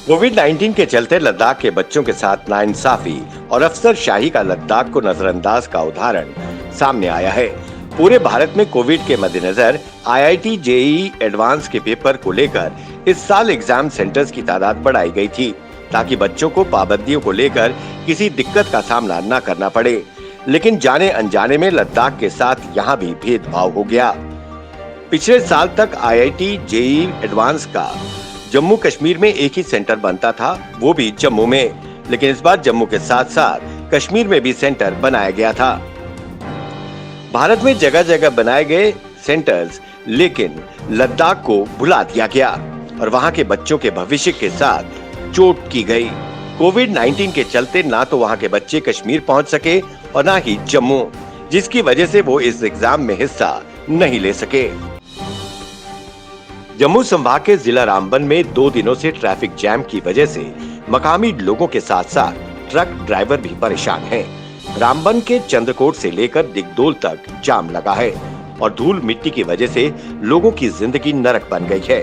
कोविड-19 के चलते लद्दाख के बच्चों के साथ नाइंसाफी और अफसरशाही का लद्दाख को नजरअंदाज का उदाहरण सामने आया है। पूरे भारत में कोविड के मद्देनजर आईआईटी जेईई एडवांस के पेपर को लेकर इस साल एग्जाम सेंटर्स की तादाद बढ़ाई गई थी, ताकि बच्चों को पाबंदियों को लेकर किसी दिक्कत का सामना न करना पड़े। लेकिन जाने अनजाने में लद्दाख के साथ यहाँ भी भेदभाव हो गया। पिछले साल तक आईआईटी जेईई एडवांस का जम्मू कश्मीर में एक ही सेंटर बनता था, वो भी जम्मू में। लेकिन इस बार जम्मू के साथ साथ कश्मीर में भी सेंटर बनाया गया था। भारत में जगह जगह बनाए गए सेंटर्स, लेकिन लद्दाख को भुला दिया गया और वहां के बच्चों के भविष्य के साथ चोट की गई। कोविड-19 के चलते ना तो वहां के बच्चे कश्मीर पहुंच सके और ना ही जम्मू, जिसकी वजह से वो इस एग्जाम में हिस्सा नहीं ले सके। जम्मू संभाग के जिला रामबन में 2 दिनों से ट्रैफिक जैम की वजह से मकामी लोगों के साथ साथ ट्रक ड्राइवर भी परेशान हैं। रामबन के चंद्रकोट से लेकर दिगदोल तक जाम लगा है और धूल मिट्टी की वजह से लोगों की जिंदगी नरक बन गई है।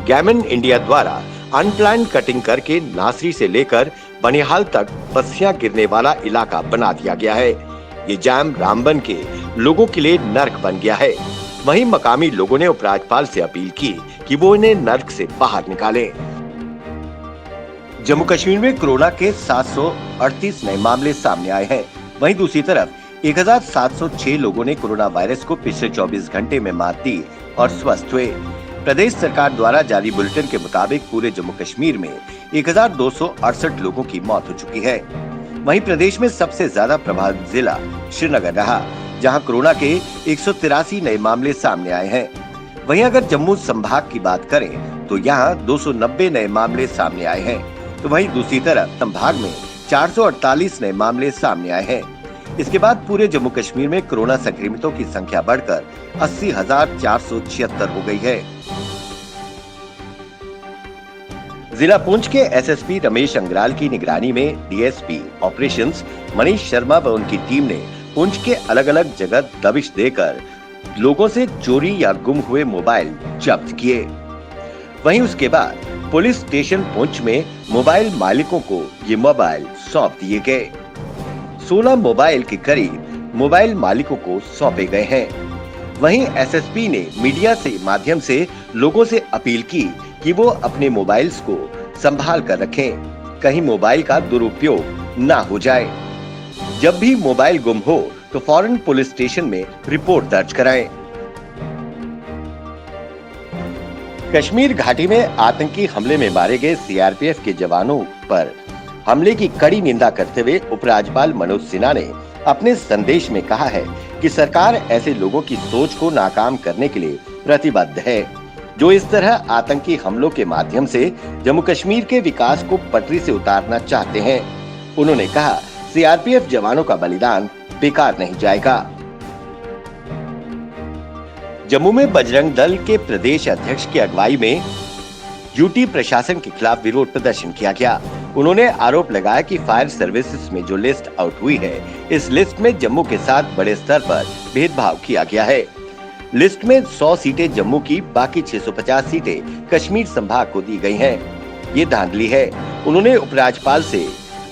गैमन इंडिया द्वारा अनप्लान्ड कटिंग करके नासरी से लेकर बनिहाल तक पस्सियां गिरने वाला इलाका बना दिया गया है। ये जाम रामबन के लोगों के लिए नर्क बन गया है। वहीं मकामी लोगों ने उपराज्यपाल से अपील की कि वो इन्हें नर्क से बाहर निकालें। जम्मू कश्मीर में कोरोना के 738 नए मामले सामने आए हैं। वहीं दूसरी तरफ 1706 लोगों ने कोरोना वायरस को पिछले 24 घंटे में मात दी और स्वस्थ हुए। प्रदेश सरकार द्वारा जारी बुलेटिन के मुताबिक पूरे जम्मू कश्मीर में 1268 लोगों की मौत हो चुकी है। वहीं प्रदेश में सबसे ज्यादा प्रभावित जिला श्रीनगर रहा, जहां कोरोना के 183 नए मामले सामने आए हैं। वहीं अगर जम्मू संभाग की बात करें तो यहां 290 नए मामले सामने आए हैं, तो वहीं दूसरी तरफ संभाग में 448 नए मामले सामने आए हैं। इसके बाद पूरे जम्मू कश्मीर में कोरोना संक्रमितों की संख्या बढ़कर 80,476 हो गई है। जिला पुंछ के एसएसपी रमेश अंग्राल की निगरानी में डीएसपी ऑपरेशंस मनीष शर्मा व उनकी टीम ने पुंछ के अलग अलग जगह दबिश देकर लोगों से चोरी या गुम हुए मोबाइल जब्त किए। वहीं उसके बाद पुलिस स्टेशन पुंछ में मोबाइल मालिकों को ये मोबाइल सौंप दिए गए। 16 मोबाइल के करीब मोबाइल मालिकों को सौंपे गए हैं। वहीं एसएसपी ने मीडिया से माध्यम से लोगों से अपील की कि वो अपने मोबाइल्स को संभाल कर रखें, कहीं मोबाइल का दुरुपयोग ना हो जाए। जब भी मोबाइल गुम हो तो फौरन पुलिस स्टेशन में रिपोर्ट दर्ज कराएं। कश्मीर घाटी में आतंकी हमले में मारे गए सीआरपीएफ के जवानों पर हमले की कड़ी निंदा करते हुए उपराज्यपाल मनोज सिन्हा ने अपने संदेश में कहा है कि सरकार ऐसे लोगों की सोच को नाकाम करने के लिए प्रतिबद्ध है, जो इस तरह आतंकी हमलों के माध्यम से जम्मू कश्मीर के विकास को पटरी से उतारना चाहते हैं। उन्होंने कहा, सीआरपीएफ जवानों का बलिदान बेकार नहीं जाएगा। जम्मू में बजरंग दल के प्रदेश अध्यक्ष की अगुवाई में यूटी प्रशासन के खिलाफ विरोध प्रदर्शन किया गया। उन्होंने आरोप लगाया कि फायर सर्विसेज में जो लिस्ट आउट हुई है, इस लिस्ट में जम्मू के साथ बड़े स्तर पर भेदभाव किया गया है। लिस्ट में 100 सीटें जम्मू की, बाकी 650 सीटें कश्मीर संभाग को दी गई हैं। ये धांधली है। उन्होंने उपराज्यपाल से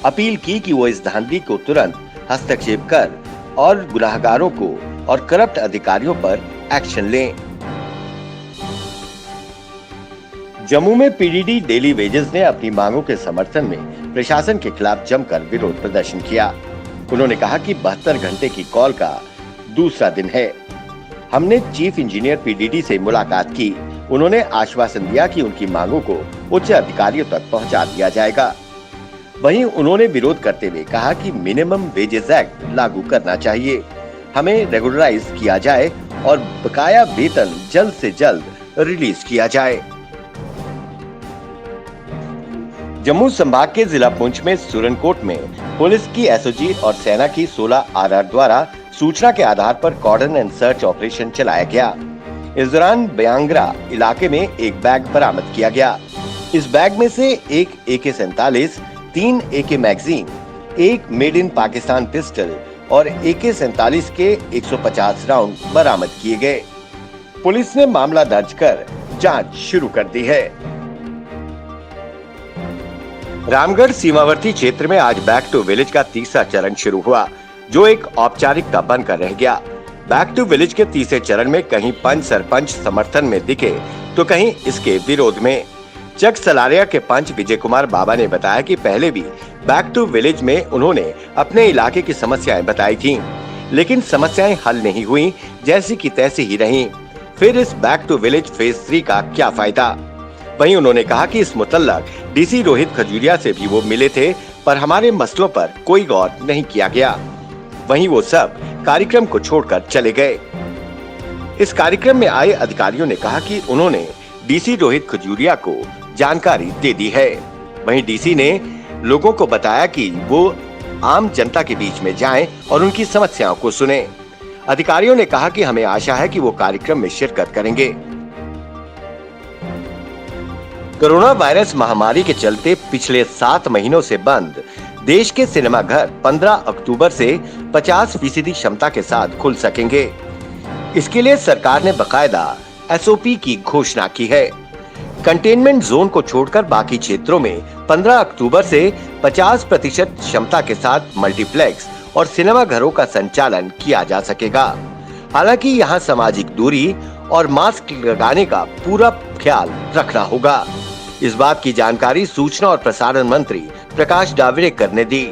अपील की कि वो इस धांधली को तुरंत हस्तक्षेप कर और गुनाहगारों को और करप्ट अधिकारियों पर एक्शन लें। जम्मू में पीडीडी डेली वेजेस ने अपनी मांगों के समर्थन में प्रशासन के खिलाफ जमकर विरोध प्रदर्शन किया। उन्होंने कहा कि 72 घंटे की कॉल का दूसरा दिन है। हमने चीफ इंजीनियर पीडीडी से मुलाकात की। उन्होंने आश्वासन दिया कि उनकी मांगों को उच्च अधिकारियों तक पहुंचा दिया जाएगा। वहीं उन्होंने विरोध करते हुए कहा कि मिनिमम वेजेस एक्ट लागू करना चाहिए, हमें रेगुलराइज किया जाए और बकाया वेतन जल्द से जल्द रिलीज किया जाए। जम्मू संभाग के जिला पुंछ में सुरनकोट में पुलिस की एसओजी और सेना की 16 आरआर द्वारा सूचना के आधार पर कॉर्डन एंड सर्च ऑपरेशन चलाया गया। इस दौरान बयांगरा इलाके में एक बैग बरामद किया गया। इस बैग में से एक AK-47, 3 AK मैगजीन, एक मेड इन पाकिस्तान पिस्टल और AK-47 के 150 राउंड बरामद किए गए। पुलिस ने मामला दर्ज कर जांच शुरू कर दी है। रामगढ़ सीमावर्ती क्षेत्र में आज बैक टू विलेज का तीसरा चरण शुरू हुआ, जो एक औपचारिकता बनकर रह गया। बैक टू विलेज के तीसरे चरण में कहीं पंच सरपंच समर्थन में दिखे तो कहीं इसके विरोध में। चक सलारिया के पंच विजय कुमार बाबा ने बताया कि पहले भी बैक टू विलेज में उन्होंने अपने इलाके की समस्याएं बताई थीं, लेकिन समस्याएं हल नहीं हुई, जैसी की तैसी ही रहीं। फिर इस बैक टू विलेज फेज 3 का क्या फायदा? वहीं उन्होंने कहा कि इस मुतल्लक डीसी रोहित खजूरिया से भी वो मिले थे, पर हमारे मसलों पर कोई गौर नहीं किया गया। वहीं वो सब कार्यक्रम को छोड़कर चले गए। इस कार्यक्रम में आए अधिकारियों ने कहा कि उन्होंने डीसी रोहित खजूरिया को जानकारी दे दी है। वहीं डीसी ने लोगों को बताया कि वो आम जनता के बीच में जाएं और उनकी समस्याओं को सुने। अधिकारियों ने कहा कि हमें आशा है कि वो कार्यक्रम में शिरकत करेंगे। कोरोना वायरस महामारी के चलते पिछले 7 महीनों से बंद देश के सिनेमाघर 15 अक्टूबर से 50% क्षमता के साथ खुल सकेंगे। इसके लिए सरकार ने बकायदा एसओपी की घोषणा की है। कंटेनमेंट जोन को छोड़कर बाकी क्षेत्रों में 15 अक्टूबर से 50% क्षमता के साथ मल्टीप्लेक्स और सिनेमाघरों का संचालन किया जा सकेगा। हालांकि यहाँ सामाजिक दूरी और मास्क लगाने का पूरा ख्याल रखना होगा। इस बात की जानकारी सूचना और प्रसारण मंत्री प्रकाश जावड़ेकर ने दी।